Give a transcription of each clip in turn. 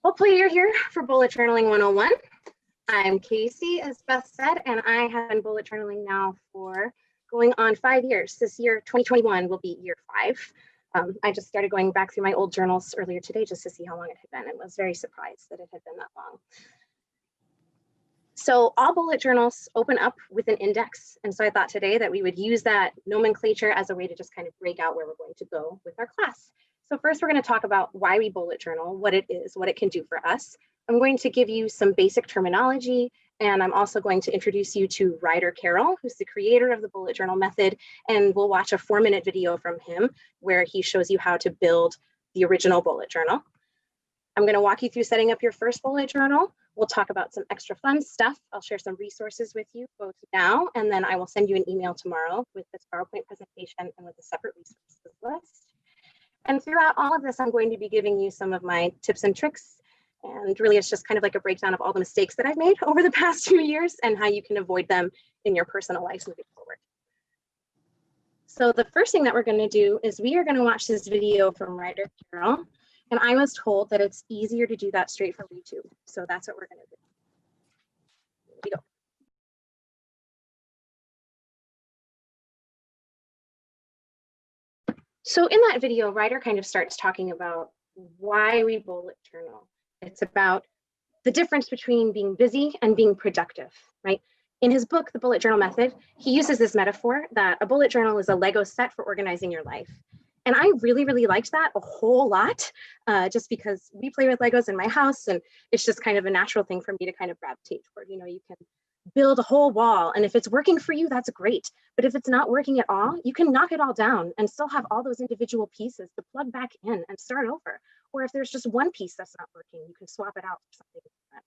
Hopefully you're here for Bullet Journaling 101. I'm Casey, as Beth said, and I have been bullet journaling now for going on 5 years. This year, 2021, will be year 5. I just started going back through my old journals earlier today just to see how long it had been, and was very surprised that it had been that long. So all bullet journals open up with an index, and so I thought today that we would use that nomenclature as a way to just kind of break out where we're going to go with our class. So first, we're going to talk about why we bullet journal, what it is, what it can do for us. I'm going to give you some basic terminology, and I'm also going to introduce you to Ryder Carroll, who's the creator of the bullet journal method, and we'll watch a 4-minute video from him where he shows you how to build the original bullet journal. I'm going to walk you through setting up your first bullet journal. We'll talk about some extra fun stuff. I'll share some resources with you both now, and then I will send you an email tomorrow with this PowerPoint presentation and with a separate resources list. And throughout all of this, I'm going to be giving you some of my tips and tricks. And really, it's just kind of like a breakdown of all the mistakes that I've made over the past 2 years and how you can avoid them in your personal life moving forward. So the first thing that we're going to do is we are going to watch this video from Ryder Carroll. And I was told that it's easier to do that straight from YouTube. So that's what we're going to do. Here we go. So in that video, Ryder kind of starts talking about why we bullet journal. It's about the difference between being busy and being productive, right? In his book, The Bullet Journal Method, he uses this metaphor that a bullet journal is a Lego set for organizing your life. And I really, really liked that a whole lot, just because we play with Legos in my house, and it's just kind of a natural thing for me to kind of gravitate toward. You know, you can build a whole wall, and if it's working for you, that's great. But if it's not working at all, you can knock it all down and still have all those individual pieces to plug back in and start over. Or if there's just one piece that's not working, you can swap it out for something different.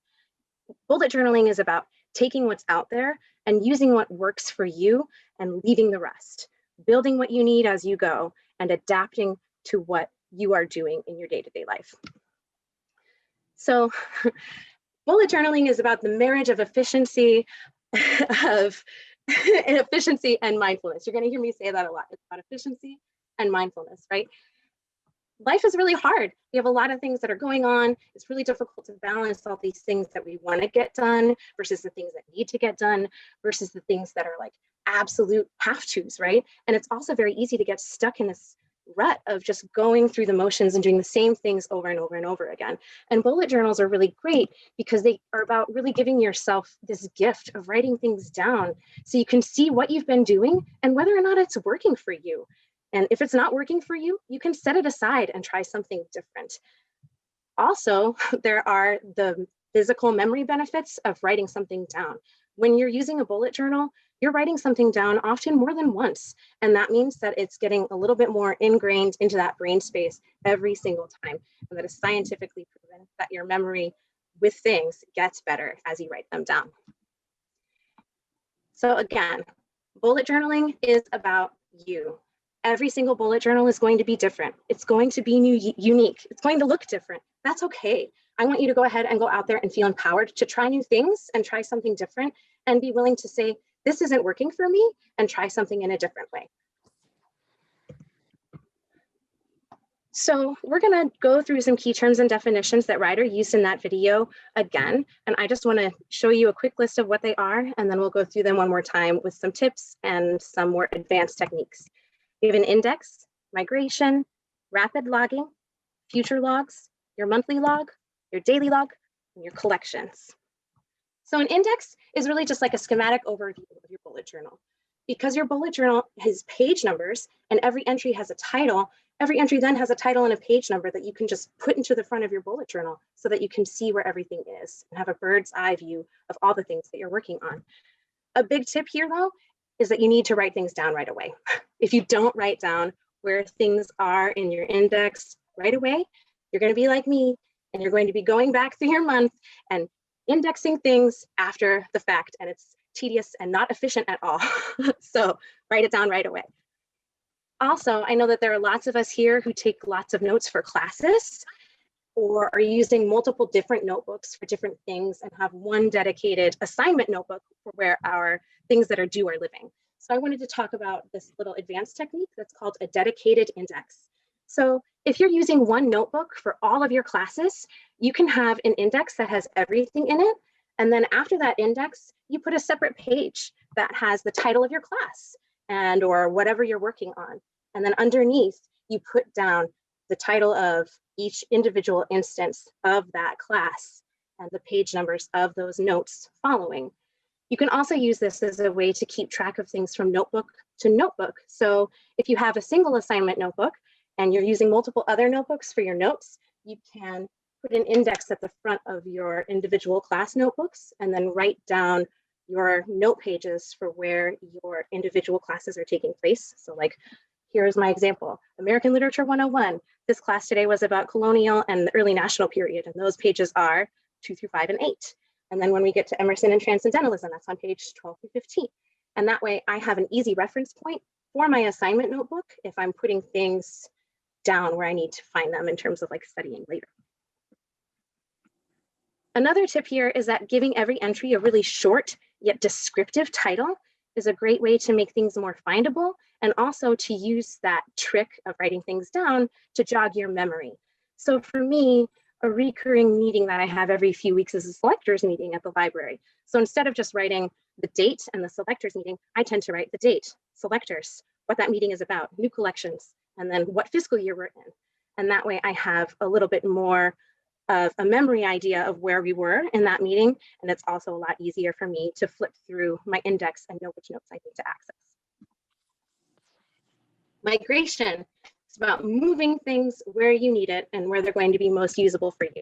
Bullet journaling is about taking what's out there and using what works for you and leaving the rest, building what you need as you go and adapting to what you are doing in your day-to-day life. So bullet journaling is about the marriage of efficiency and mindfulness. You're going to hear me say that a lot. It's about efficiency and mindfulness, right? Life is really hard. We have a lot of things that are going on. It's really difficult to balance all these things that we want to get done versus the things that need to get done versus the things that are like absolute have-tos, right? And it's also very easy to get stuck in this rut of just going through the motions and doing the same things over and over and over again. And bullet journals are really great because they are about really giving yourself this gift of writing things down so you can see what you've been doing and whether or not it's working for you. And if it's not working for you, you can set it aside and try something different. Also, there are the physical memory benefits of writing something down. When you're using a bullet journal, you're writing something down often more than once. And that means that it's getting a little bit more ingrained into that brain space every single time. And that is scientifically proven that your memory with things gets better as you write them down. So again, bullet journaling is about you. Every single bullet journal is going to be different. It's going to be unique. It's going to look different. That's okay. I want you to go ahead and go out there and feel empowered to try new things and try something different and be willing to say, this isn't working for me, and try something in a different way. So we're going to go through some key terms and definitions that Ryder used in that video again. And I just want to show you a quick list of what they are, and then we'll go through them one more time with some tips and some more advanced techniques. We have an index, migration, rapid logging, future logs, your monthly log, your daily log, and your collections. So an index is really just like a schematic overview of your bullet journal. Because your bullet journal has page numbers and every entry has a title, every entry then has a title and a page number that you can just put into the front of your bullet journal so that you can see where everything is and have a bird's eye view of all the things that you're working on. A big tip here though, is that you need to write things down right away. If you don't write down where things are in your index right away, you're going to be like me and you're going to be going back through your month and indexing things after the fact, and it's tedious and not efficient at all. So write it down right away. Also, I know that there are lots of us here who take lots of notes for classes or are using multiple different notebooks for different things and have one dedicated assignment notebook for where our things that are due are living. So I wanted to talk about this little advanced technique that's called a dedicated index. So if you're using one notebook for all of your classes, you can have an index that has everything in it. And then after that index, you put a separate page that has the title of your class and or whatever you're working on. And then underneath, you put down the title of each individual instance of that class and the page numbers of those notes following. You can also use this as a way to keep track of things from notebook to notebook. So if you have a single assignment notebook and you're using multiple other notebooks for your notes, you can put an index at the front of your individual class notebooks and then write down your note pages for where your individual classes are taking place. So like, here's my example, American Literature 101. This class today was about colonial and the early national period, and those pages are 2 through 5 and 8. And then when we get to Emerson and Transcendentalism, that's on page 12 through 15. And that way I have an easy reference point for my assignment notebook if I'm putting things down where I need to find them in terms of like studying later. Another tip here is that giving every entry a really short yet descriptive title is a great way to make things more findable and also to use that trick of writing things down to jog your memory. So for me, a recurring meeting that I have every few weeks is a selectors meeting at the library. So instead of just writing the date and the selectors meeting, I tend to write the date, selectors, what that meeting is about, new collections, and then what fiscal year we're in. And that way I have a little bit more of a memory idea of where we were in that meeting. And it's also a lot easier for me to flip through my index and know which notes I need to access. Migration is about moving things where you need it and where they're going to be most usable for you.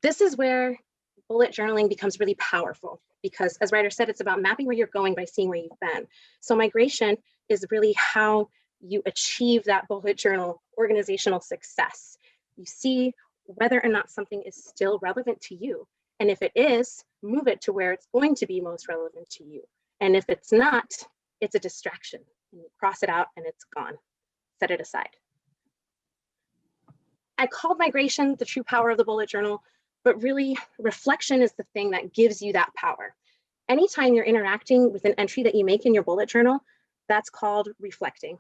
This is where bullet journaling becomes really powerful because, as Ryder said, it's about mapping where you're going by seeing where you've been. So migration is really how you achieve that bullet journal organizational success. You see whether or not something is still relevant to you. And if it is, move it to where it's going to be most relevant to you. And if it's not, it's a distraction. You cross it out and it's gone. Set it aside. I called migration the true power of the bullet journal, but really reflection is the thing that gives you that power. Anytime you're interacting with an entry that you make in your bullet journal, that's called reflecting.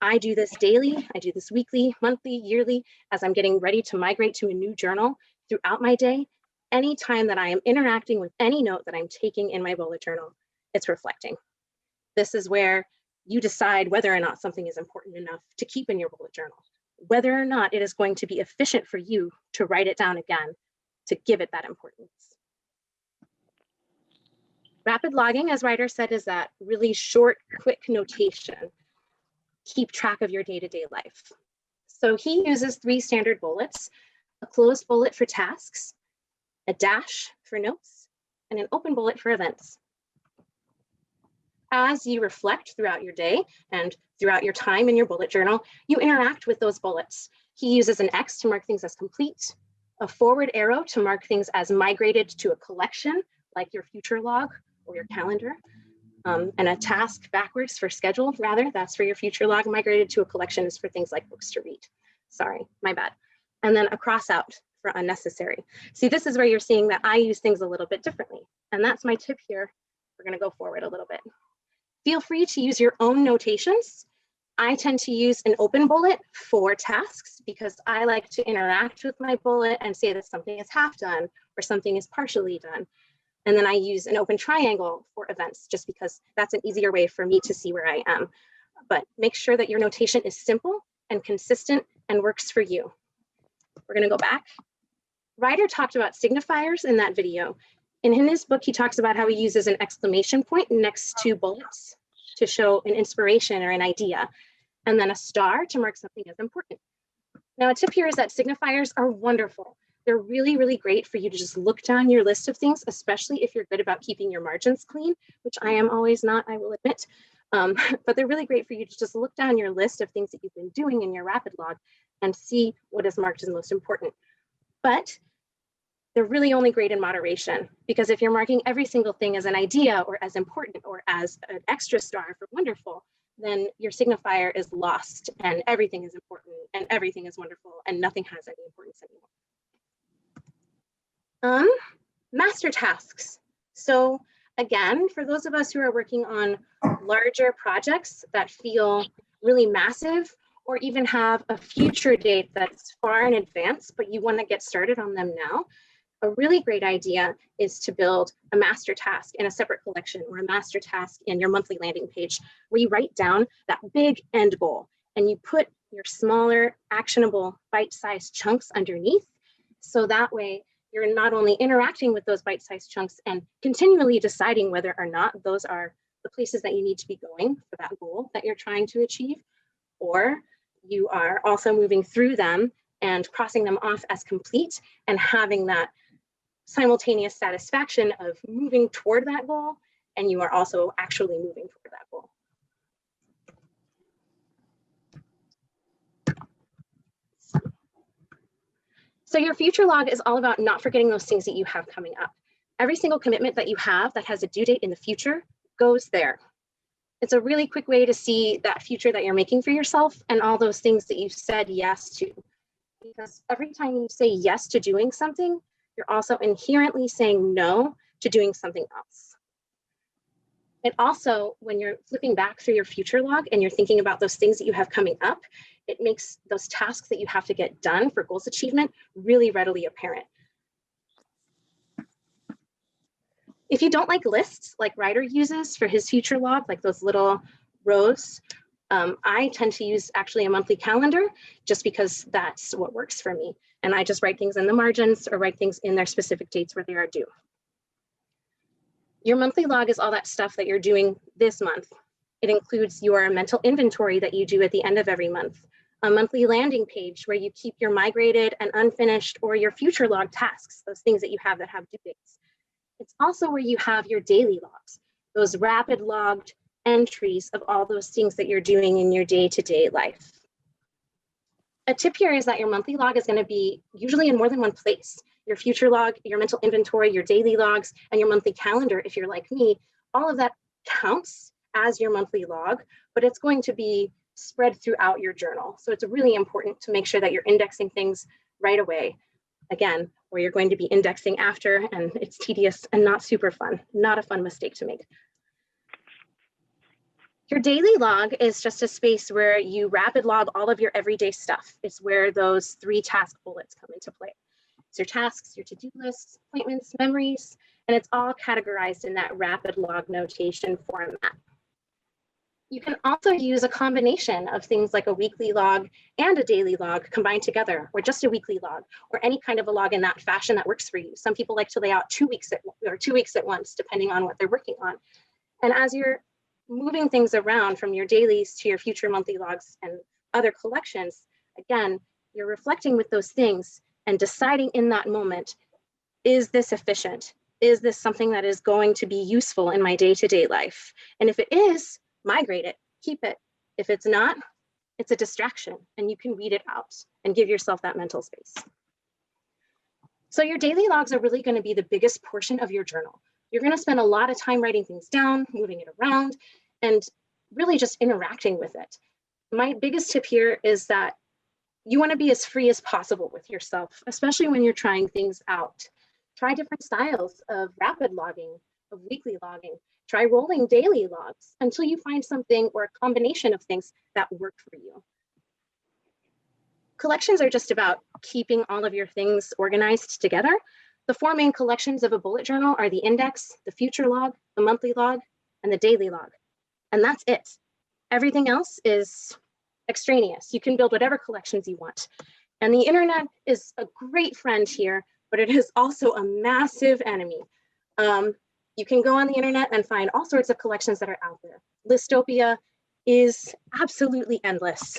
I do this daily, I do this weekly, monthly, yearly, as I'm getting ready to migrate to a new journal throughout my day. Anytime that I am interacting with any note that I'm taking in my bullet journal, it's reflecting. This is where you decide whether or not something is important enough to keep in your bullet journal, whether or not it is going to be efficient for you to write it down again, to give it that importance. Rapid logging, as Ryder said, is that really short, quick notation. Keep track of your day-to-day life. So he uses 3 standard bullets: a closed bullet for tasks, a dash for notes, and an open bullet for events. As you reflect throughout your day and throughout your time in your bullet journal, you interact with those bullets. He uses an X to mark things as complete, a forward arrow to mark things as migrated to a collection, like your future log or your calendar, and a task backwards for schedule, rather, that's for your future log. Migrated to a collection is for things like books to read. Sorry, my bad. And then a cross out for unnecessary. See, this is where you're seeing that I use things a little bit differently. And that's my tip here. We're gonna go forward a little bit. Feel free to use your own notations. I tend to use an open bullet for tasks because I like to interact with my bullet and say that something is half done or something is partially done. And then I use an open triangle for events just because that's an easier way for me to see where I am. But make sure that your notation is simple and consistent and works for you. We're gonna go back. Ryder talked about signifiers in that video. And in his book, he talks about how he uses an exclamation point next to bullets to show an inspiration or an idea, and then a star to mark something as important. Now, a tip here is that signifiers are wonderful. They're really, really great for you to just look down your list of things, especially if you're good about keeping your margins clean, which I am always not, I will admit. But they're really great for you to just look down your list of things that you've been doing in your rapid log and see what is marked as most important. But they're really only great in moderation, because if you're marking every single thing as an idea or as important or as an extra star for wonderful, then your signifier is lost and everything is important and everything is wonderful and nothing has any importance anymore. Master tasks. So again, for those of us who are working on larger projects that feel really massive or even have a future date that's far in advance, but you want to get started on them now, a really great idea is to build a master task in a separate collection or a master task in your monthly landing page where you write down that big end goal and you put your smaller, actionable, bite-sized chunks underneath. So that way you're not only interacting with those bite-sized chunks and continually deciding whether or not those are the places that you need to be going for that goal that you're trying to achieve, or you are also moving through them and crossing them off as complete and having that simultaneous satisfaction of moving toward that goal, and you are also actually moving toward that goal. So your future log is all about not forgetting those things that you have coming up. Every single commitment that you have that has a due date in the future goes there. It's a really quick way to see that future that you're making for yourself and all those things that you said yes to. Because every time you say yes to doing something, you're also inherently saying no to doing something else. It also, when you're flipping back through your future log and you're thinking about those things that you have coming up, it makes those tasks that you have to get done for goals achievement really readily apparent. If you don't like lists like Ryder uses for his future log, like those little rows, I tend to use actually a monthly calendar just because that's what works for me. And I just write things in the margins or write things in their specific dates where they are due. Your monthly log is all that stuff that you're doing this month. It includes your mental inventory that you do at the end of every month, a monthly landing page where you keep your migrated and unfinished or your future log tasks, those things that you have that have due dates. It's also where you have your daily logs, those rapid logged entries of all those things that you're doing in your day-to-day life. A tip here is that your monthly log is going to be usually in more than one place. Your future log, your mental inventory, your daily logs, and your monthly calendar, if you're like me, all of that counts as your monthly log, but it's going to be spread throughout your journal. So it's really important to make sure that you're indexing things right away. Again, where you're going to be indexing after, and it's tedious and not super fun, not a fun mistake to make. Your daily log is just a space where you rapid log all of your everyday stuff. It's where those 3 task bullets come into play. It's your tasks, your to-do lists, appointments, memories, and it's all categorized in that rapid log notation format. You can also use a combination of things like a weekly log and a daily log combined together, or just a weekly log, or any kind of a log in that fashion that works for you. Some people like to lay out 2 weeks at once, depending on what they're working on. And as you're moving things around from your dailies to your future monthly logs and other collections, again, you're reflecting with those things and deciding in that moment, is this efficient? Is this something that is going to be useful in my day-to-day life? And if it is, migrate it, keep it. If it's not, it's a distraction and you can weed it out and give yourself that mental space. So your daily logs are really going to be the biggest portion of your journal. You're going to spend a lot of time writing things down, moving it around, and really just interacting with it. My biggest tip here is that you want to be as free as possible with yourself, especially when you're trying things out. Try different styles of rapid logging, of weekly logging. Try rolling daily logs until you find something or a combination of things that work for you. Collections are just about keeping all of your things organized together. The 4 main collections of a bullet journal are the index, the future log, the monthly log, and the daily log. And that's it. Everything else is extraneous. You can build whatever collections you want. And the internet is a great friend here, but it is also a massive enemy. You can go on the internet and find all sorts of collections that are out there. Listopia is absolutely endless,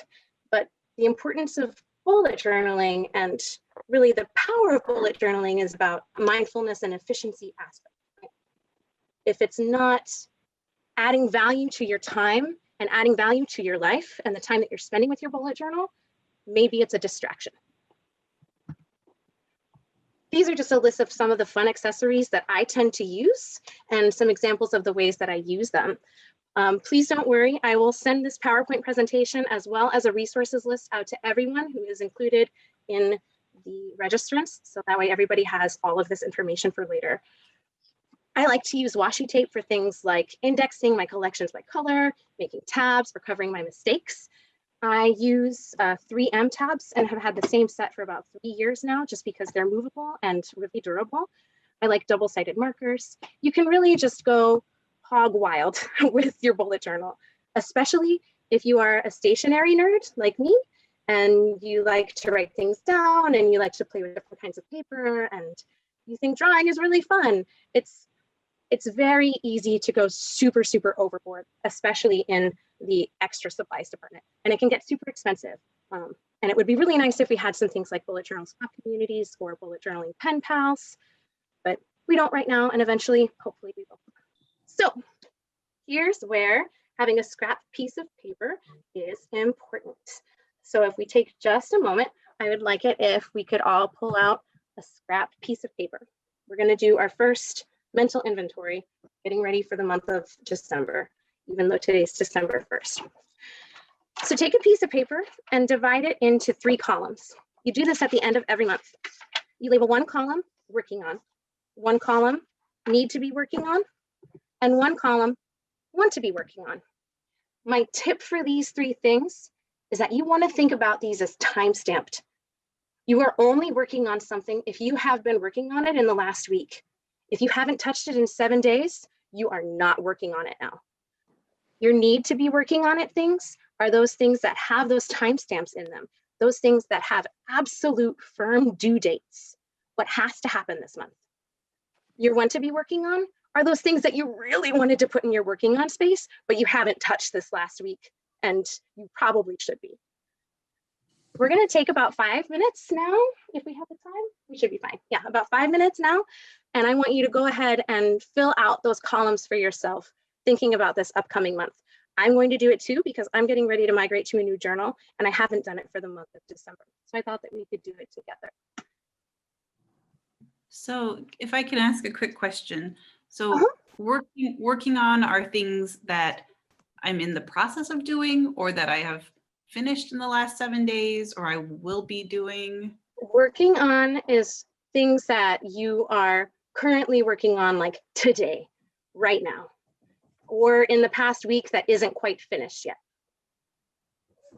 but the importance of bullet journaling and really the power of bullet journaling is about mindfulness and efficiency aspect. Right? If it's not adding value to your time and adding value to your life and the time that you're spending with your bullet journal, maybe it's a distraction. These are just a list of some of the fun accessories that I tend to use and some examples of the ways that I use them. Please don't worry, I will send this PowerPoint presentation as well as a resources list out to everyone who is included in the registrants, so that way everybody has all of this information for later. I like to use washi tape for things like indexing my collections by color, making tabs, or covering my mistakes. I use 3M tabs and have had the same set for about 3 years now, just because they're movable and really durable. I like double-sided markers. You can really just go hog wild with your bullet journal, especially if you are a stationery nerd like me, and you like to write things down and you like to play with different kinds of paper and you think drawing is really fun. It's very easy to go super, super overboard, especially in the extra supplies department. And it can get super expensive. And it would be really nice if we had some things like bullet journal swap communities or bullet journaling pen pals, but we don't right now, and eventually, hopefully we will. So here's where having a scrap piece of paper is important. So if we take just a moment, I would like it if we could all pull out a scrap piece of paper. We're going to do our first mental inventory, getting ready for the month of December, even though today's December 1st. So take a piece of paper and divide it into 3 columns. You do this at the end of every month. You label 1 column, working on, 1 column, need to be working on, and 1 column, want to be working on. My tip for these 3 things is that you want to think about these as time-stamped. You are only working on something if you have been working on it in the last week. If you haven't touched it in 7 days, you are not working on it now. Your need to be working on it things are those things that have those timestamps in them, those things that have absolute firm due dates, what has to happen this month. Your want to be working on are those things that you really wanted to put in your working on space, but you haven't touched this last week, and you probably should be. We're going to take about 5 minutes now. If we have the time, we should be fine. Yeah, about 5 minutes now. And I want you to go ahead and fill out those columns for yourself, thinking about this upcoming month. I'm going to do it too, because I'm getting ready to migrate to a new journal, and I haven't done it for the month of December. So I thought that we could do it together. So if I can ask a quick question. So working on are things that I'm in the process of doing, or that I have finished in the last 7 days, or I will be doing? Working on is things that you are currently working on, like today, right now, or in the past week that isn't quite finished yet.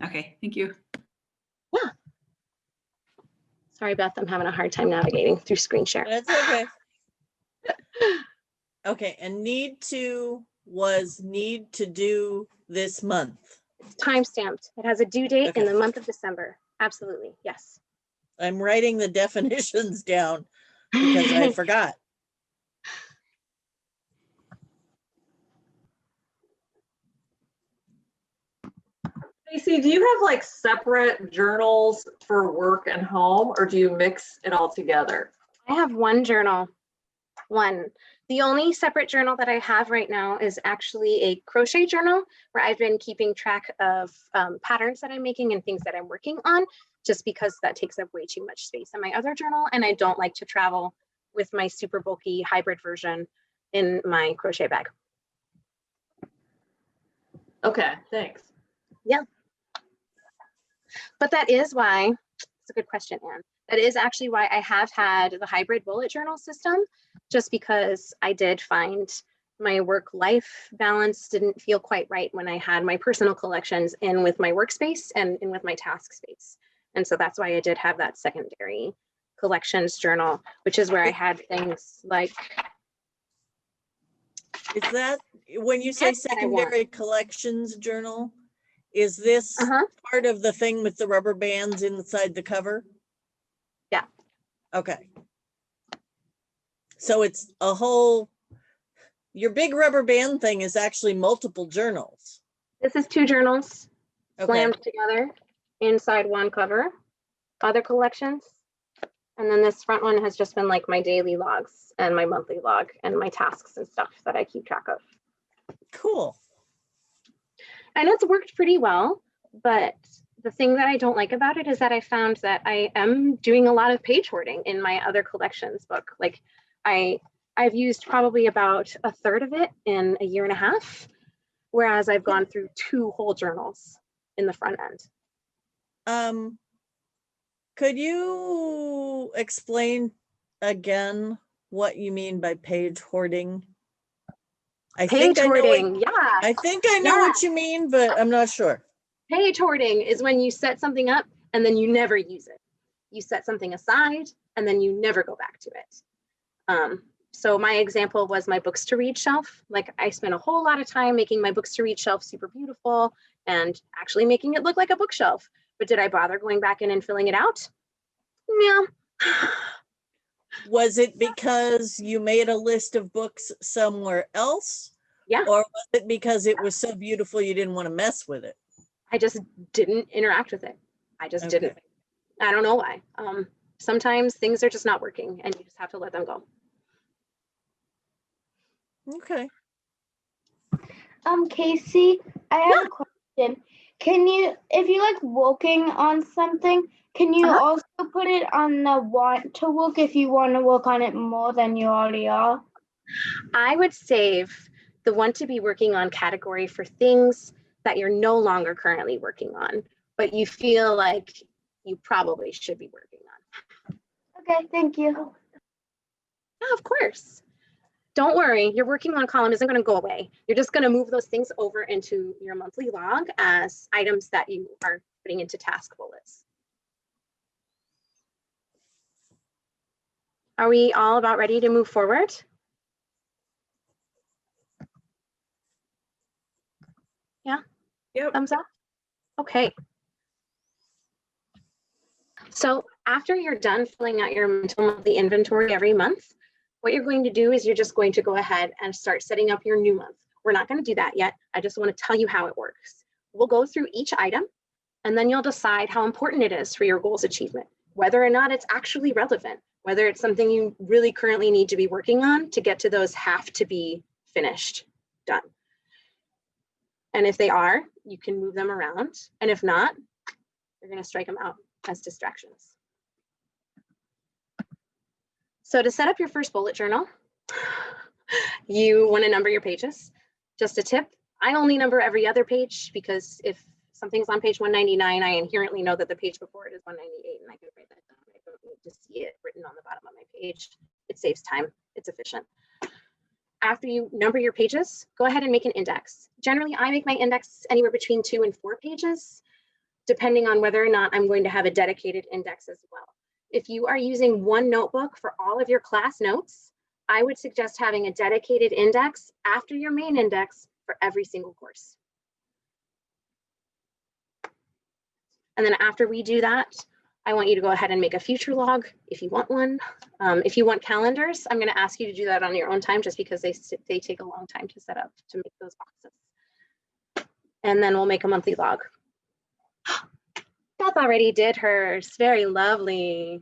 Okay, thank you. Yeah. Sorry, Beth, I'm having a hard time navigating through screen share. That's okay. Okay, and need to was need to do this month. It's time-stamped. It has a due date Okay. in the month of December. Absolutely, yes. I'm writing the definitions down because I forgot. Stacey, do you have like separate journals for work and home, or do you mix it all together? I have one journal, one. The only separate journal that I have right now is actually a crochet journal where I've been keeping track of patterns that I'm making and things that I'm working on, just because that takes up way too much space in my other journal. And I don't like to travel with my super bulky hybrid version in my crochet bag. Okay, thanks. Yeah. But that is why, it's a good question, Anne. That is actually why I have had the hybrid bullet journal system, just because I did find my work-life balance didn't feel quite right when I had my personal collections in with my workspace and in with my task space. And so that's why I did have that secondary collections journal, which is where I had things like. Is that when you say Yes, that I want. secondary collections journal? Is this part of the thing with the rubber bands inside the cover? Yeah. Okay. So it's a whole, your big rubber band thing is actually multiple journals. This is 2 journals Okay. slammed together inside one cover, other collections. And then this front one has just been like my daily logs and my monthly log and my tasks and stuff that I keep track of. Cool. And it's worked pretty well, but the thing that I don't like about it is that I found that I am doing a lot of page hoarding in my other collections book. Like I've used probably about a third of it in a year and a half, whereas I've gone through 2 whole journals in the front end. Could you explain again what you mean by page hoarding? Page hoarding, yeah. I think I know what you mean, but I'm not sure. Page hoarding is when you set something up and then you never use it. You set something aside and then you never go back to it. So my example was my books to read shelf. Like I spent a whole lot of time making my books to read shelf super beautiful and actually making it look like a bookshelf. But did I bother going back in and filling it out? No. Was it because you made a list of books somewhere else? Yeah. Or was it because it was so beautiful you didn't want to mess with it? I just didn't interact with it. I just didn't. I don't know why. Sometimes things are just not working and you just have to let them go. Okay. Casey, I have a question. Can you, if you like working on something, can you also put it on the want to work if you want to work on it more than you already are? I would save the want to be working on category for things that you're no longer currently working on, but you feel like you probably should be working on. Okay, thank you. Yeah, of course. Don't worry, your working on column isn't going to go away. You're just going to move those things over into your monthly log as items that you are putting into task bullets. Are we all about ready to move forward? Yeah? Yep. Thumbs up? Okay. So after you're done filling out your mental monthly inventory every month, what you're going to do is you're just going to go ahead and start setting up your new month. We're not going to do that yet. I just want to tell you how it works. We'll go through each item and then you'll decide how important it is for your goals achievement, whether or not it's actually relevant, whether it's something you really currently need to be working on to get to those have to be finished, done. And if they are, you can move them around. And if not, you're going to strike them out as distractions. So to set up your first bullet journal, you want to number your pages. Just a tip, I only number every other page because if something's on page 199, I inherently know that the page before it is 198 and I can write that down. I don't need to see it written on the bottom of my page. It saves time, it's efficient. After you number your pages, go ahead and make an index. Generally, I make my index anywhere between 2 and 4 pages, depending on whether or not I'm going to have a dedicated index as well. If you are using one notebook for all of your class notes, I would suggest having a dedicated index after your main index for every single course. And then after we do that, I want you to go ahead and make a future log if you want one. If you want calendars, I'm going to ask you to do that on your own time just because they take a long time to set up to make those boxes. And then we'll make a monthly log. Beth already did hers. Very lovely.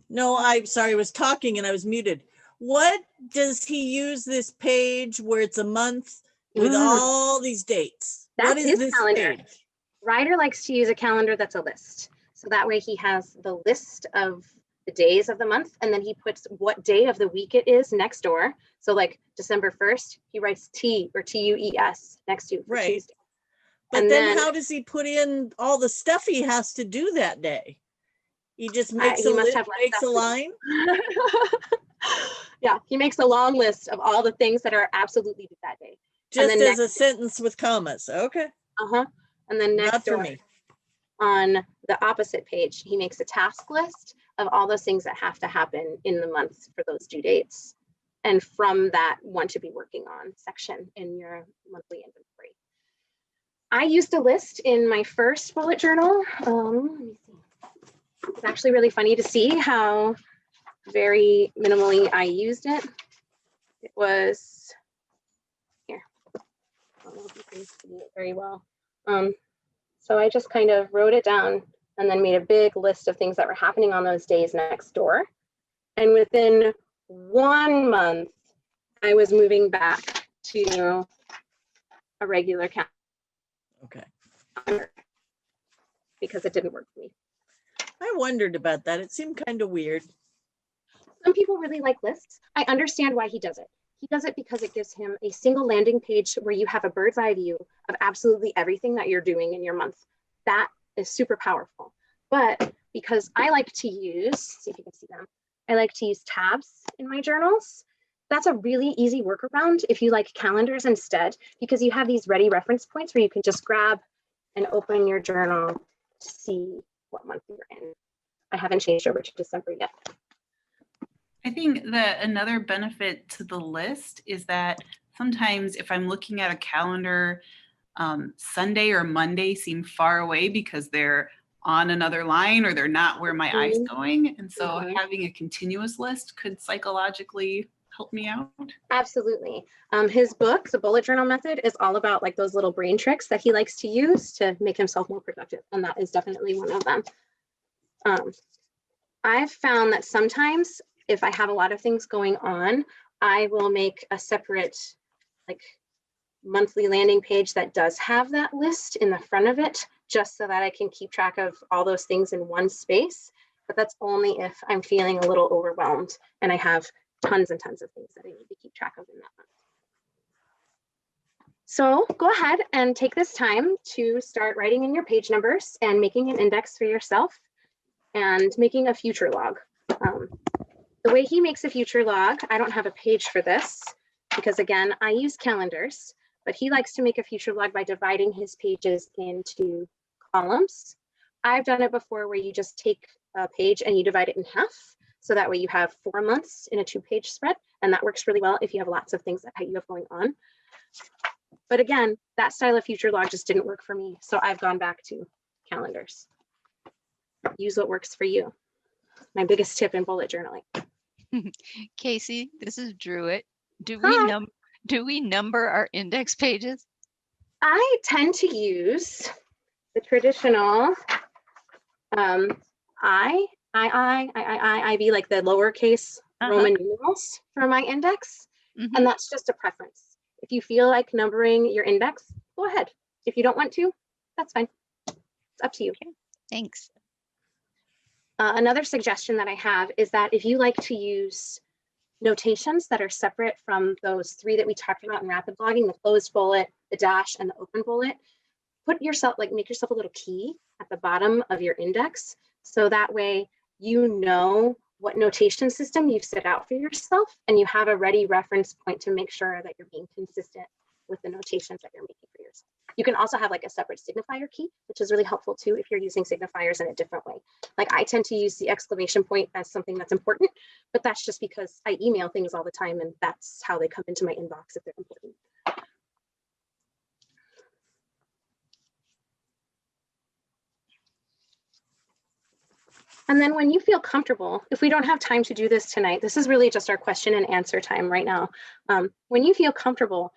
No, I'm sorry, I was talking and I was muted. What does he use this page where it's a month with all these dates? What That's is his this calendar. page? Ryder likes to use a calendar that's a list. So that way he has the list of the days of the month and then he puts what day of the week it is next door. So like December 1st, he writes T or TUES next to for Right. Tuesday. But And then how does he put in all the stuff he has to do that day? He just makes he must have less makes a stuff to do. line? Yeah, he makes a long list of all the things that are absolutely due that day. Just then as a sentence with commas. Okay. And then Not next for door me. on the opposite page, he makes a task list of all those things that have to happen in the month for those due dates. And from that want to be working on section in your monthly inventory. I used a list in my first bullet journal. Let me see. It's actually really funny to see how very minimally I used it. It was here. I don't know if you can see it very well. So I just kind of wrote it down and then made a big list of things that were happening on those days next door. And within 1 month, I was moving back to a regular calendar. Okay. Because it didn't work for me. I wondered about that. It seemed kind of weird. Some people really like lists. I understand why he does it. He does it because it gives him a single landing page where you have a bird's eye view of absolutely everything that you're doing in your month. That is super powerful. But because I like to use, see if you can see them, I like to use tabs in my journals. That's a really easy workaround if you like calendars instead, because you have these ready reference points where you can just grab and open your journal to see what month you're in. I haven't changed over to December yet. I think that another benefit to the list is that sometimes if I'm looking at a calendar, Sunday or Monday seem far away because they're on another line or they're not where my eye's going. And so having a continuous list could psychologically help me out. Absolutely. His book, The Bullet Journal Method, is all about like those little brain tricks that he likes to use to make himself more productive. And that is definitely one of them. I've found that sometimes if I have a lot of things going on, I will make a separate like monthly landing page that does have that list in the front of it, just so that I can keep track of all those things in one space. But that's only if I'm feeling a little overwhelmed and I have tons and tons of things that I need to keep track of in that month. So go ahead and take this time to start writing in your page numbers and making an index for yourself and making a future log. The way he makes a future log, I don't have a page for this because again, I use calendars, but he likes to make a future log by dividing his pages into columns. I've done it before where you just take a page and you divide it in half. So that way you have 4 months in a 2-page spread. And that works really well if you have lots of things that you have going on. But again, that style of future log just didn't work for me. So I've gone back to calendars. Use what works for you. My biggest tip in bullet journaling. Casey, this is Druitt. Do Hi. we number our index pages? I tend to use the traditional IB, like the lowercase Roman numerals for my index. And that's just a preference. If you feel like numbering your index, go ahead. If you don't want to, that's fine. It's up to you. Okay, thanks. Another suggestion that I have is that if you like to use notations that are separate from those 3 that we talked about in rapid blogging, the closed bullet, the dash, and the open bullet, make yourself a little key at the bottom of your index. So that way you know what notation system you've set out for yourself and you have a ready reference point to make sure that you're being consistent with the notations that you're making for yourself. You can also have like a separate signifier key, which is really helpful too if you're using signifiers in a different way. Like I tend to use the exclamation point as something that's important, but that's just because I email things all the time and that's how they come into my inbox if they're important. And then when you feel comfortable, if we don't have time to do this tonight, this is really just our question and answer time right now. When you feel comfortable,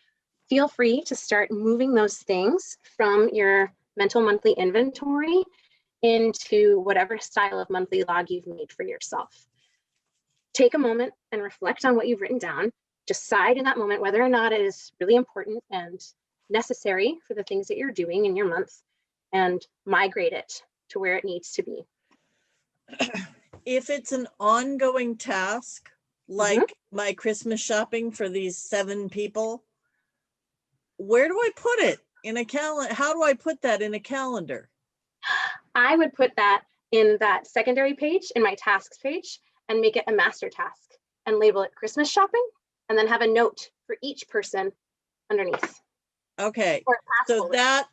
feel free to start moving those things from your mental monthly inventory into whatever style of monthly log you've made for yourself. Take a moment and reflect on what you've written down. Decide in that moment whether or not it is really important and necessary for the things that you're doing in your month and migrate it to where it needs to be. If it's an ongoing task, like my Christmas shopping for these 7 people, where do I put it in a calendar? How do I put that in a calendar? I would put that in that secondary page in my tasks page and make it a master task and label it Christmas shopping and then have a note for each person underneath. Okay, so that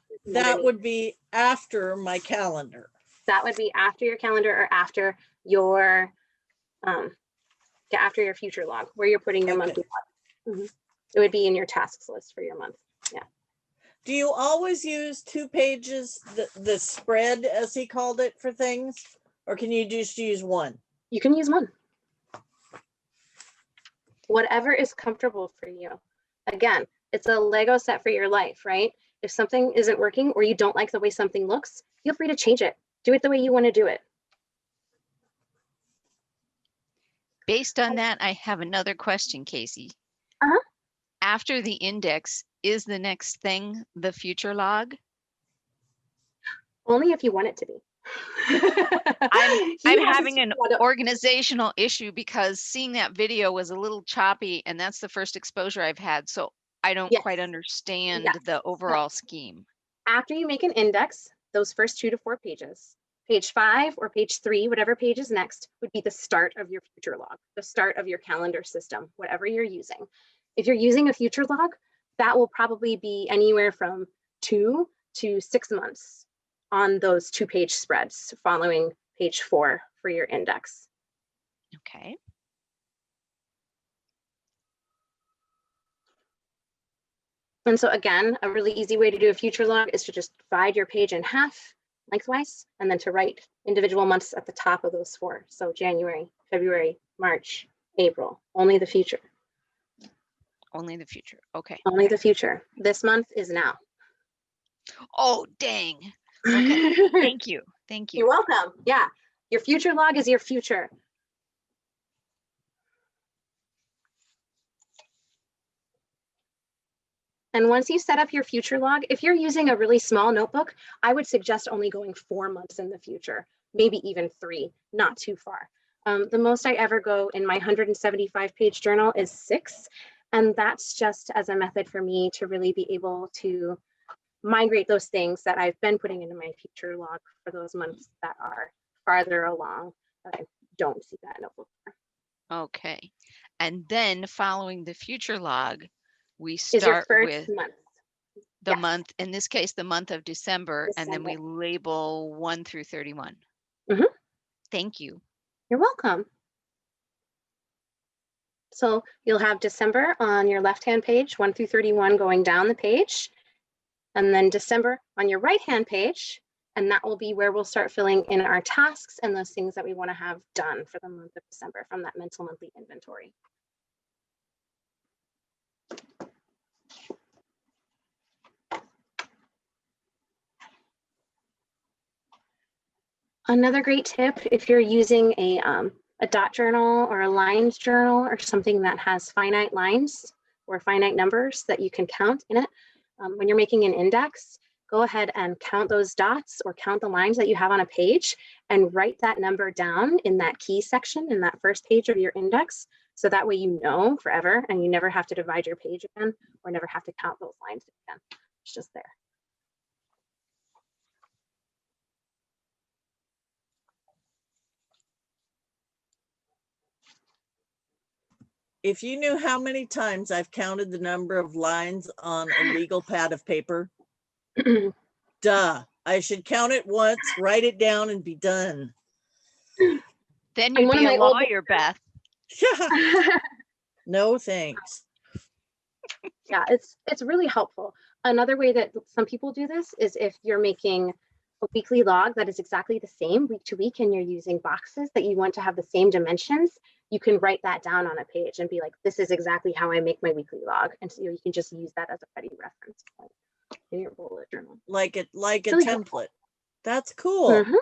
would be after my calendar. That would be after your calendar or after your future log where you're putting your monthly log. It would be in your tasks list for your month. Yeah. Do you always use 2 pages, the spread as he called it for things, or can you just use 1? You can use 1. Whatever is comfortable for you. Again, it's a Lego set for your life, right? If something isn't working or you don't like the way something looks, feel free to change it. Do it the way you want to do it. Based on that, I have another question, Casey. After the index, is the next thing the future log? Only if you want it to be. I'm having an organizational issue because seeing that video was a little choppy and that's the first exposure I've had. So I don't quite understand the overall scheme. After you make an index, those first 2 to 4 pages, page 5 or page 3, whatever page is next, would be the start of your future log, the start of your calendar system, whatever you're using. If you're using a future log, that will probably be anywhere from 2 to 6 months on those 2-page spreads following page 4 for your index. Okay. And so again, a really easy way to do a future log is to just divide your page in half lengthwise, and then to write individual months at the top of those 4. So January, February, March, April, only the future. Only the future. Okay. Only the future. This month is now. Oh, dang. Okay. Thank you. Thank you. You're welcome. Yeah. Your future log is your future. And once you set up your future log, if you're using a really small notebook, I would suggest only going 4 months in the future, maybe even 3, not too far. The most I ever go in my 175-page journal is 6. And that's just as a method for me to really be able to migrate those things that I've been putting into my future log for those months that are farther along that I don't see that notebook for. Okay. And then following the future log, we Is your start first with month. the Yes. month, in this case, the month of December, and then we December. label 1 through 31. Mhm. Thank you. You're welcome. So you'll have December on your left-hand page, 1 through 31 going down the page, and then December on your right-hand page, and that will be where we'll start filling in our tasks and those things that we want to have done for the month of December from that mental monthly inventory. Another great tip, if you're using a dot journal or a lines journal or something that has finite lines or finite numbers that you can count in it, when you're making an index, go ahead and count those dots or count the lines that you have on a page and write that number down in that key section in that first page of your index. So that way you know forever and you never have to divide your page again or never have to count those lines again. It's just there. If you knew how many times I've counted the number of lines on a legal pad of paper, duh, I should count it once, write it down, and be done. Then And you'd one of be a my old- lawyer, Beth. No thanks. Yeah, it's really helpful. Another way that some people do this is if you're making a weekly log that is exactly the same week to week and you're using boxes that you want to have the same dimensions, you can write that down on a page and be like, this is exactly how I make my weekly log. And so you can just use that as a ready reference point in your bullet journal. Like a Really template. helpful. That's cool. Mhm.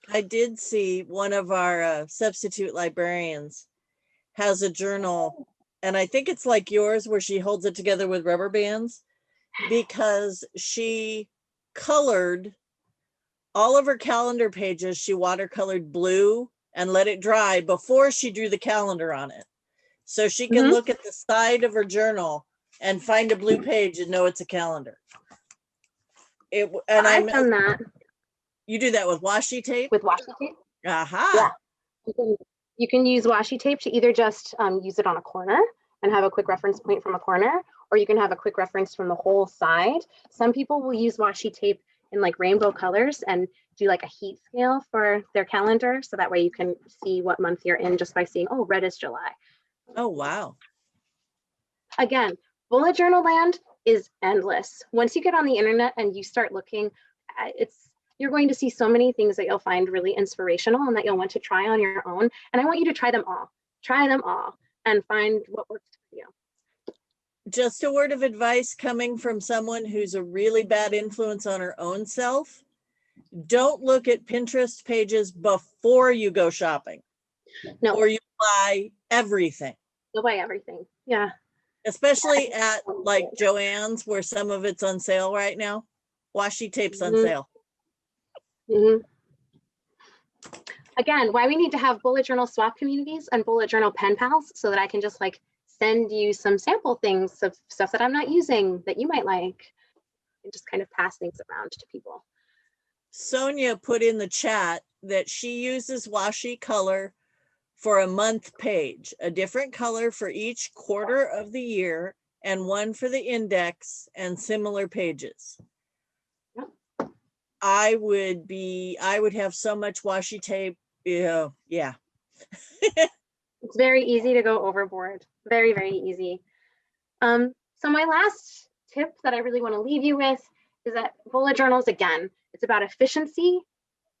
I did see one of our substitute librarians has a journal, and I think it's like yours where she holds it together with rubber bands, because she colored all of her calendar pages. She watercolored blue and let it dry before she drew the calendar on it. So she can Mhm. look at the side of her journal and find a blue page and know it's a calendar. I've done that You do that with washi tape? with washi tape. Aha. Yeah. You can use washi tape to either just use it on a corner and have a quick reference point from a corner, or you can have a quick reference from the whole side. Some people will use washi tape in like rainbow colors and do like a heat scale for their calendar. So that way you can see what month you're in just by seeing, oh, red is July. Oh, wow. Again, bullet journal land is endless. Once you get on the internet and you start looking, you're going to see so many things that you'll find really inspirational and that you'll want to try on your own. And I want you to try them all and find what works for you. Just a word of advice coming from someone who's a really bad influence on her own self. Don't look at Pinterest pages before you go shopping. No. Or you buy everything. You'll buy everything. Yeah. Especially at like Joann's, where some of it's on sale right now. Washi tape's on Mhm. sale. Mm-hmm. Again, why we need to have bullet journal swap communities and bullet journal pen pals so that I can just like send you some sample things of stuff that I'm not using that you might like and just kind of pass things around to people. Sonia put in the chat that she uses washi color for a month page, a different color for each quarter of the year and one for the index and similar pages. Yep. I would have so much washi tape. Yeah. It's very easy to go overboard. Very, very easy. So my last tip that I really want to leave you with is that bullet journals, again, it's about efficiency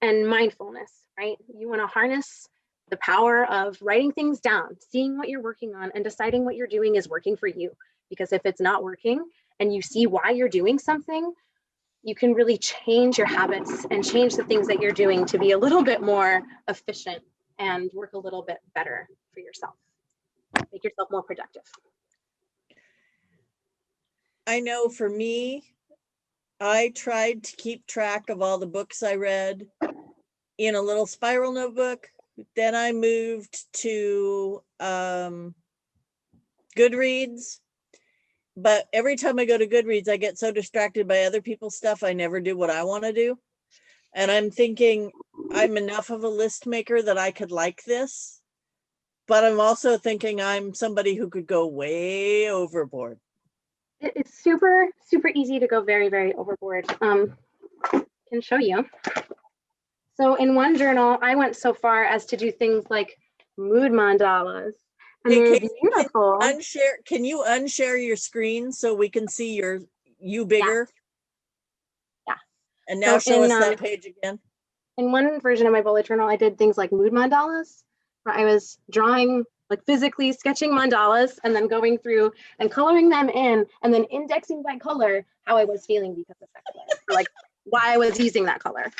and mindfulness, right? You want to harness the power of writing things down, seeing what you're working on, and deciding what you're doing is working for you. Because if it's not working and you see why you're doing something, you can really change your habits and change the things that you're doing to be a little bit more efficient and work a little bit better for yourself. Make yourself more productive. I know for me, I tried to keep track of all the books I read in a little spiral notebook. Then I moved to Goodreads. But every time I go to Goodreads, I get so distracted by other people's stuff, I never do what I want to do. And I'm thinking I'm enough of a list maker that I could like this. But I'm also thinking I'm somebody who could go way overboard. It's super, super easy to go very, very overboard. I can show you. So in one journal, I went so far as to do things like mood mandalas. And they're beautiful. Can you unshare your screen so we can see you bigger? Yeah. And now show us that page again. In one version of my bullet journal, I did things like mood mandalas, where I was drawing, like physically sketching mandalas and then going through and coloring them in and then indexing by color how I was feeling because of that color, or like why I was using that color.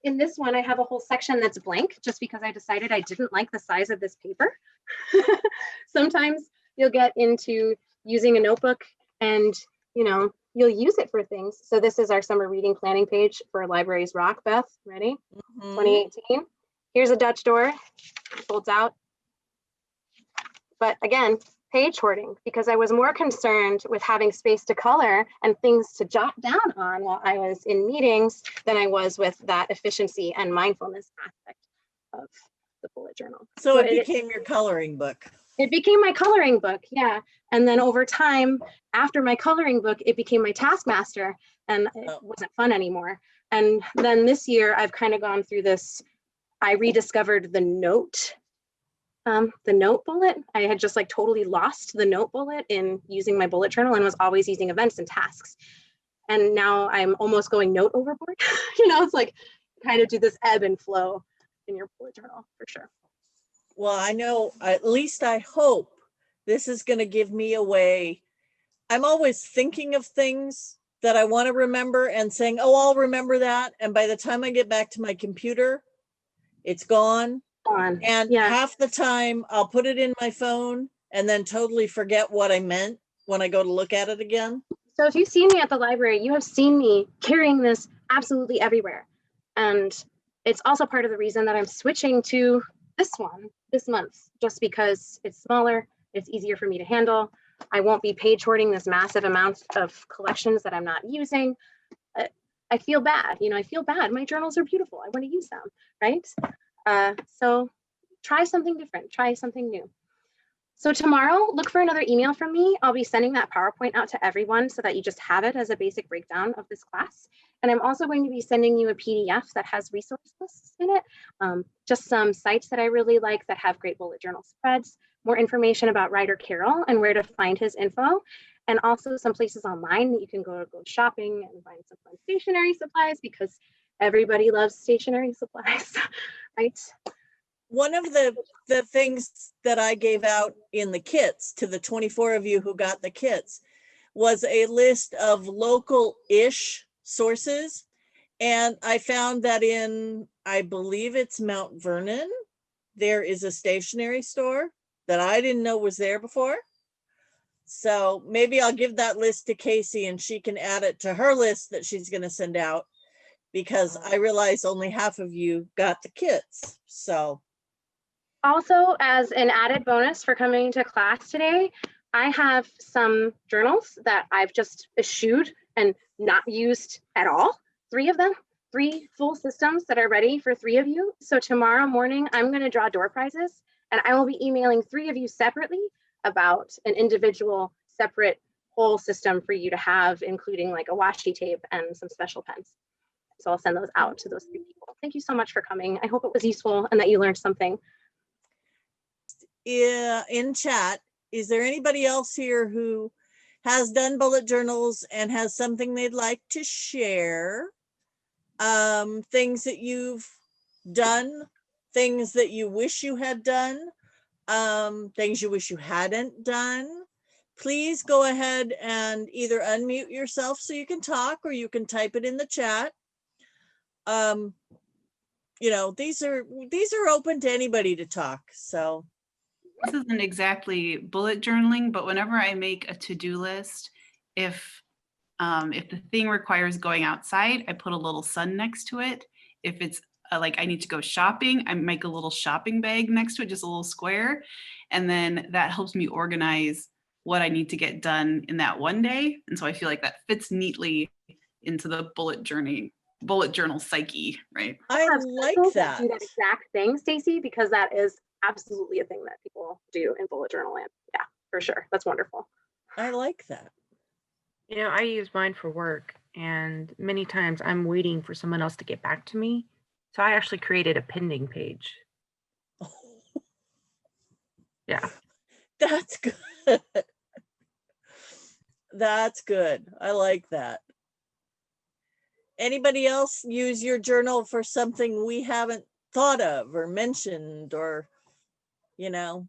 In this one, I have a whole section that's blank just because I decided I didn't like the size of this paper. Sometimes you'll get into using a notebook and, you'll use it for things. So this is our summer reading planning page for Libraries Rock. Beth, ready? 2018. Here's a Dutch door, it folds out. But again, page hoarding, because I was more concerned with having space to color and things to jot down on while I was in meetings than I was with that efficiency and mindfulness aspect of the bullet journal. So it became your coloring book. It became my coloring book, yeah. And then over time, after my coloring book, it became my taskmaster, and it wasn't fun anymore. And then this year, I've kind of gone through this. I rediscovered the note bullet. I had just like totally lost the note bullet in using my bullet journal and was always using events and tasks. And now I'm almost going note overboard. It's like kind of do this ebb and flow in your bullet journal for sure. Well, I know, at least I hope this is going to give me a way. I'm always thinking of things that I want to remember and saying, oh, I'll remember that. And by the time I get back to my computer, it's gone. And half the time I'll put it in my phone and then totally forget what I meant when I go to look at it again. So if you've seen me at the library, you have seen me carrying this absolutely everywhere. And it's also part of the reason that I'm switching to this one this month, just because it's smaller, it's easier for me to handle. I won't be page hoarding this massive amount of collections that I'm not using. I feel bad, I feel bad. My journals are beautiful. I want to use them, right? So try something different, try something new. So tomorrow, look for another email from me. I'll be sending that PowerPoint out to everyone so that you just have it as a basic breakdown of this class. And I'm also going to be sending you a PDF that has resource lists in it, just some sites that I really like that have great bullet journal spreads, more information about Ryder Carroll and where to find his info, and also some places online that you can go shopping and find some fun stationery supplies, because everybody loves stationery supplies, right? One of the things that I gave out in the kits to the 24 of you who got the kits was a list of local-ish sources. And I found that in, I believe it's Mount Vernon, there is a stationery store that I didn't know was there before. So maybe I'll give that list to Casey and she can add it to her list that she's going to send out, because I realize only half of you got the kits. So also, as an added bonus for coming to class today, I have some journals that I've just eschewed and not used at all. 3 of them, 3 full systems that are ready for 3 of you. So tomorrow morning, I'm going to draw door prizes And I will be emailing 3 of you separately about an individual separate whole system for you to have, including like a washi tape and some special pens. So I'll send those out to those 3 people. Thank you so much for coming. I hope it was useful and that you learned something. Yeah, in chat, is there anybody else here who has done bullet journals and has something they'd like to share? Things that you've done, things that you wish you had done, things you wish you hadn't done. Please go ahead and either unmute yourself so you can talk, or you can type it in the chat. You know, these are open to anybody to talk. So this isn't exactly bullet journaling, but whenever I make a to-do list, if the thing requires going outside, I put a little sun next to it. If it's like I need to go shopping, I make a little shopping bag next to it, just a little square. And then that helps me organize what I need to get done in that one day. And so I feel like that fits neatly into the bullet journal psyche, right? I like that. Do that exact thing, Stacy, because that is absolutely a thing that people do in bullet journal land. Yeah, for sure. That's wonderful. I like that. You know, I use mine for work, and many times I'm waiting for someone else to get back to me. So I actually created a pending page. Yeah. That's good. That's good. I like that. Anybody else use your journal for something we haven't thought of or mentioned, or, you know?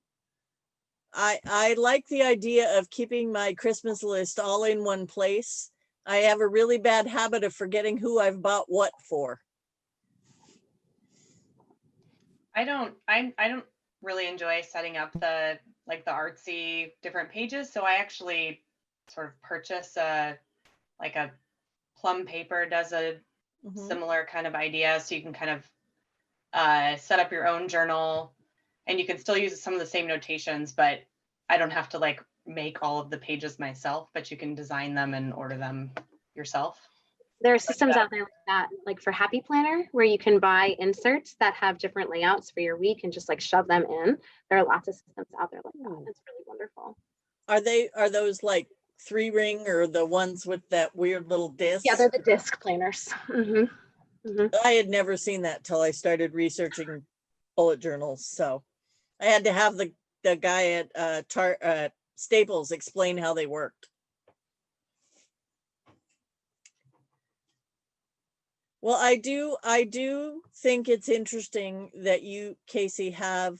I like the idea of keeping my Christmas list all in one place. I have a really bad habit of forgetting who I've bought what for. I don't really enjoy setting up the artsy different pages. So I actually sort of purchase a plum paper does a similar kind of idea. So you can kind of set up your own journal, and you can still use some of the same notations, but I don't have to like make all of the pages myself, but you can design them and order them yourself. There are systems out there like that, like for Happy Planner, where you can buy inserts that have different layouts for your week and just like shove them in. There are lots of systems out there like that. It's really wonderful. Are those like 3-ring or the ones with that weird little disc? Yeah, they're the disc planners. I had never seen that till I started researching bullet journals. So I had to have the guy at Staples explain how they worked. Well, I do think it's interesting that you, Casey, have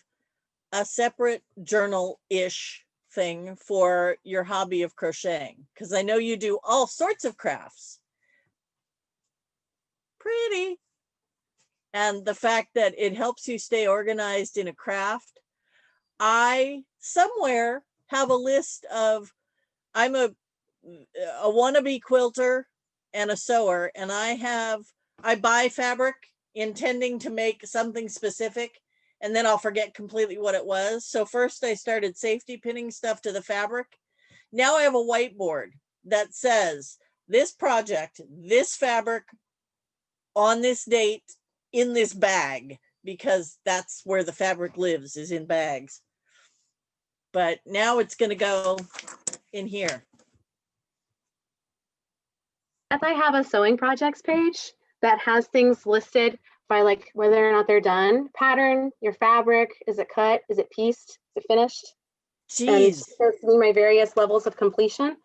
a separate journal-ish thing for your hobby of crocheting, because I know you do all sorts of crafts. Pretty. And the fact that it helps you stay organized in a craft. I somewhere have a list of, I'm a wannabe quilter and a sewer, and I buy fabric intending to make something specific, and then I'll forget completely what it was. So first I started safety pinning stuff to the fabric. Now I have a whiteboard that says this project, this fabric on this date in this bag, because that's where the fabric lives, is in bags. But now it's going to go in here. I have a sewing projects page that has things listed by like whether or not they're done, pattern, your fabric, is it cut, is it pieced, is it finished? Jeez. And shows me my various levels of completion.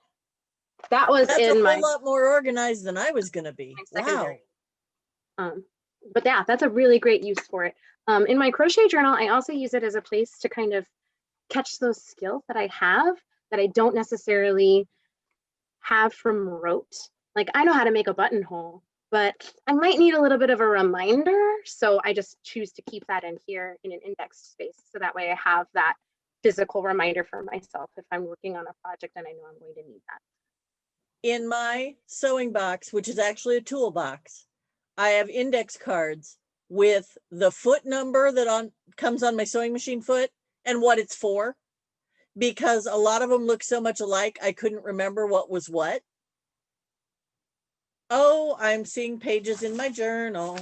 That was That's in a my whole lot more organized than I was going to be. Wow. But yeah, that's a really great use for it. In my crochet journal, I also use it as a place to kind of catch those skills that I have that I don't necessarily have from rote. Like I know how to make a buttonhole, but I might need a little bit of a reminder. So I just choose to keep that in here in an index space. So that way I have that physical reminder for myself if I'm working on a project and I know I'm going to need that. In my sewing box, which is actually a toolbox, I have index cards with the foot number that comes on my sewing machine foot and what it's for, because a lot of them look so much alike, I couldn't remember what was what. Oh, I'm seeing pages in my journal.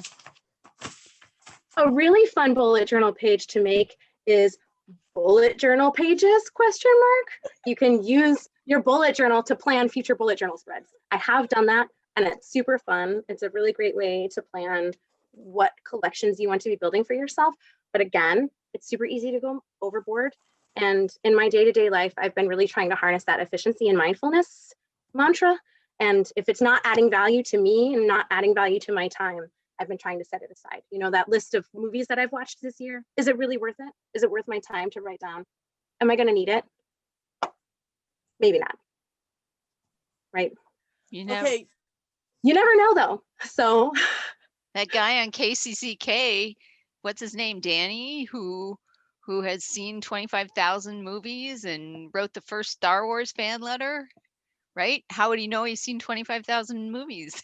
A really fun bullet journal page to make is bullet journal pages, ? You can use your bullet journal to plan future bullet journal spreads. I have done that and it's super fun. It's a really great way to plan what collections you want to be building for yourself. But again, it's super easy to go overboard. And in my day-to-day life, I've been really trying to harness that efficiency and mindfulness mantra. And if it's not adding value to me and not adding value to my time, I've been trying to set it aside. You know, that list of movies that I've watched this year, is it really worth it? Is it worth my time to write down? Am I going to need it? Maybe not. Right? You know, Okay. You never know though. So that guy on KCCK, what's his name, Danny, who has seen 25,000 movies and wrote the first Star Wars fan letter, right? How would he know he's seen 25,000 movies?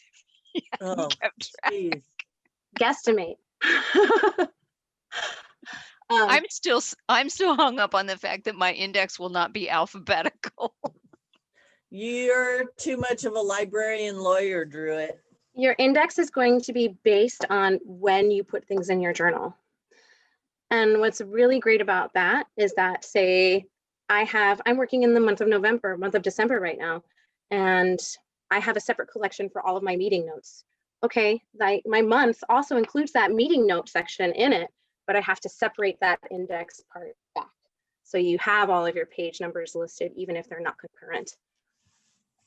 Oh, geez. guesstimate. I'm still hung up on the fact that my index will not be alphabetical. You're too much of a librarian lawyer, Druid. Your index is going to be based on when you put things in your journal. And what's really great about that is that, say, I'm working in the month of December right now, and I have a separate collection for all of my meeting notes. Okay, my month also includes that meeting note section in it, but I have to separate that index part back. So you have all of your page numbers listed, even if they're not concurrent.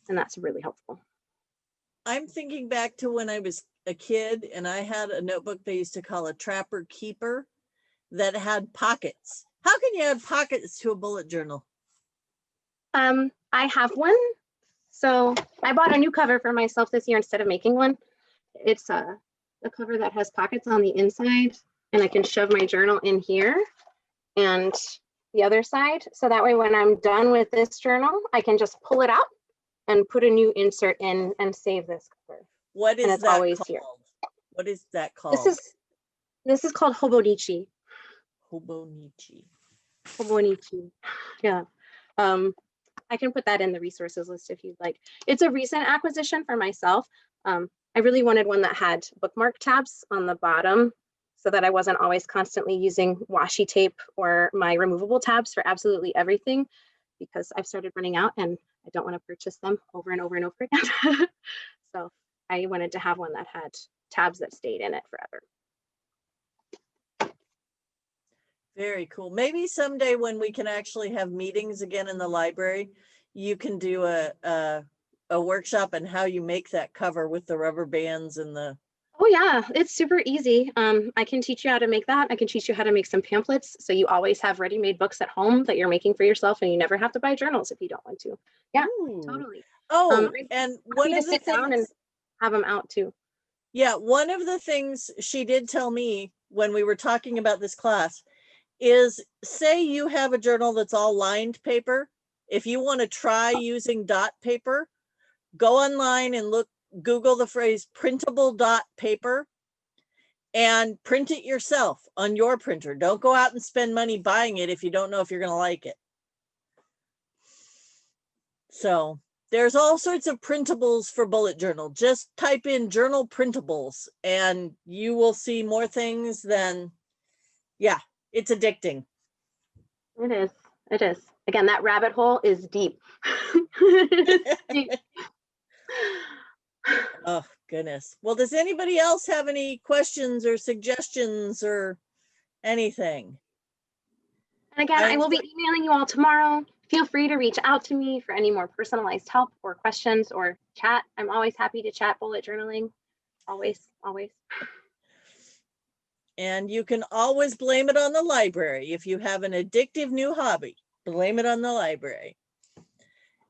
And that's really helpful. I'm thinking back to when I was a kid and I had a notebook they used to call a Trapper Keeper that had pockets. How can you add pockets to a bullet journal? I have one. So I bought a new cover for myself this year instead of making one. It's a cover that has pockets on the inside, and I can shove my journal in here and the other side. So that way, when I'm done with this journal, I can just pull it out and put a new insert in and save this cover. What is that always called? Here. What is that called? This is called Hobonichi. Hobonichi. Hobonichi. Yeah. I can put that in the resources list if you'd like. It's a recent acquisition for myself. I really wanted one that had bookmark tabs on the bottom so that I wasn't always constantly using washi tape or my removable tabs for absolutely everything, because I've started running out and I don't want to purchase them over and over and over again. So I wanted to have one that had tabs that stayed in it forever. Very cool. Maybe someday when we can actually have meetings again in the library, you can do a workshop on how you make that cover with the rubber bands and the. Oh yeah, it's super easy. I can teach you how to make that. I can teach you how to make some pamphlets, so you always have ready-made books at home that you're making for yourself, and you never have to buy journals if you don't want to. Yeah, Ooh. totally. Oh, and one of the sit down and things. have them out too. Yeah, one of the things she did tell me when we were talking about this class is, say you have a journal that's all lined paper. If you want to try using dot paper, go online and Google the phrase printable dot paper and print it yourself on your printer. Don't go out and spend money buying it if you don't know if you're going to like it. So there's all sorts of printables for bullet journal. Just type in journal printables and you will see more things than, yeah, it's addicting. It is. It is. Again, that rabbit hole is deep. Deep. Oh, goodness. Well, does anybody else have any questions or suggestions or anything? And again, I will be emailing you all tomorrow. Feel free to reach out to me for any more personalized help or questions or chat. I'm always happy to chat bullet journaling. Always, always. And you can always blame it on the library. If you have an addictive new hobby, blame it on the library.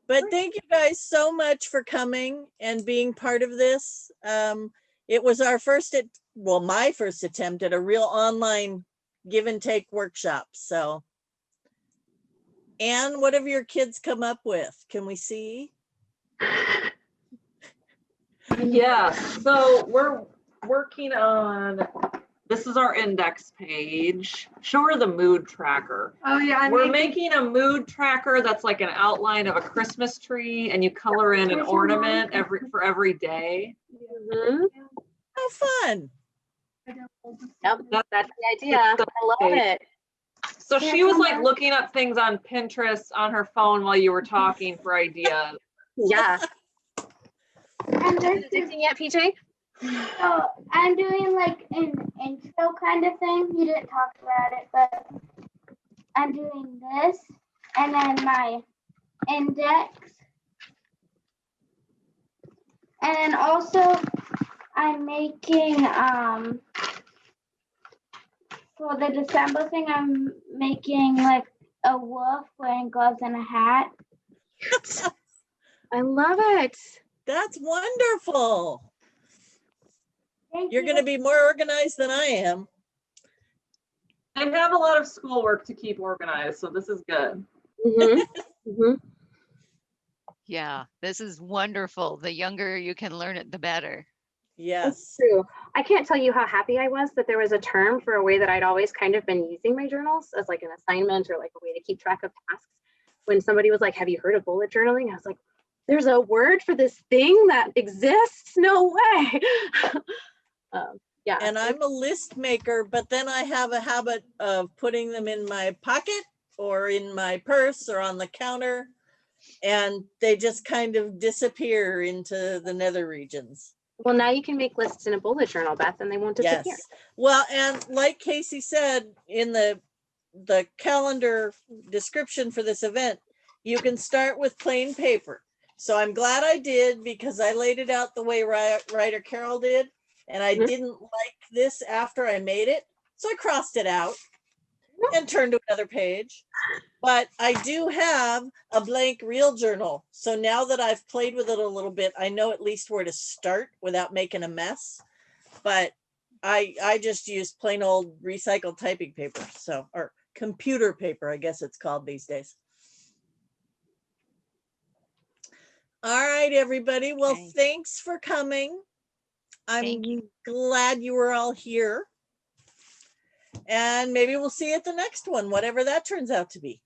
But thank you guys so much for coming and being part of this. It was our my first attempt at a real online give and take workshop. So, Anne, what have your kids come up with? Can we see? Yes, so we're working on, this is our index page. Show her the mood tracker. Oh yeah, We're making a mood tracker that's like an outline of a Christmas tree, and you color in an ornament for every day. Mm-hmm. How fun. Yep, that's the idea. I love it. So she was like looking up things on Pinterest on her phone while you were talking for ideas. Yeah. And this is, Addicting yet, PJ? so I'm doing like an intro kind of thing. You didn't talk about it, but I'm doing this and then my index. And then also I'm making for the December thing, I'm making like a wolf wearing gloves and a hat. I love it. That's wonderful. Thank You're you. going to be more organized than I am. I have a lot of schoolwork to keep organized, so this is good. Yeah, this is wonderful. The younger you can learn it, the better. Yes. True. I can't tell you how happy I was that there was a term for a way that I'd always kind of been using my journals as like an assignment or like a way to keep track of tasks. When somebody was like, have you heard of bullet journaling? I was like, there's a word for this thing that exists? No way. Yeah. And I'm a list maker, but then I have a habit of putting them in my pocket or in my purse or on the counter, and they just kind of disappear into the nether regions. Well, now you can make lists in a bullet journal, Beth, and they won't disappear. Yes. Well, and like Casey said in the calendar description for this event, you can start with plain paper. So I'm glad I did, because I laid it out the way Ryder Carroll did, and I didn't like this after I made it. So I crossed it out and turned to another page. But I do have a blank real journal. So now that I've played with it a little bit, I know at least where to start without making a mess. But I just use plain old recycled typing paper. So, or computer paper, I guess it's called these days. All right, everybody. Well, Okay. thanks for coming. Thank I'm glad you were all here. And maybe we'll see you at the next one, whatever that turns out to be.